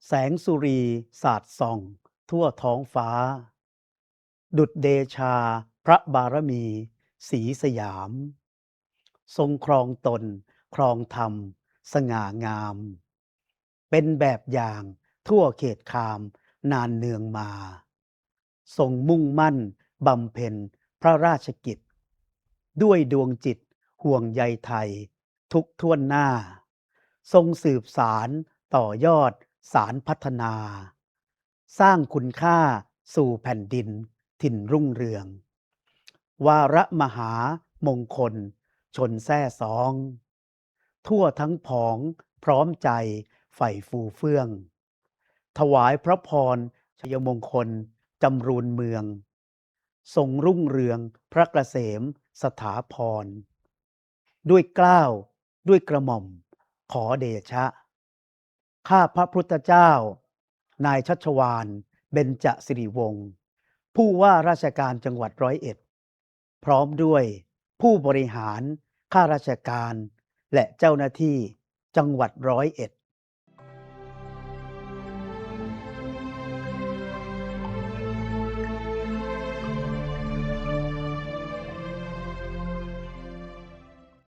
แสงสุรีสาดส่องทั่วท้องฟ้าดุจเดชาพระบารมีสีสยามทรงครองตนครองธรรมสง่างามเป็นแบบอย่างทั่วเขตคามนานเนืองมาทรงมุ่งมั่นบำเพ็ญพระราชกิจด้วยดวงจิตห่วงใยไทยทุกท่วนหน้าทรงสืบสารต่อยอดสารพัฒนาสร้างคุณค่าสู่แผ่นดินถิ่นรุ่งเรืองวาระมหามงคลชนแท้สองทั่วทั้งผองพร้อมใจใฝ่ฟูเฟื่องถวายพระพรชัยมงคลจำรูนเมืองทรงรุ่งเรืองพระเกษมสถาพรด้วยเกล้าวด้วยกระหม่อมขอเดชะข้าพระพุทธเจ้านายชัชวาลเบญจสิริวงศ์ผู้ว่าราชการจังหวัด101พร้อมด้วยผู้บริหารข้าราชการและเจ้าหน้าที่จังหวัด101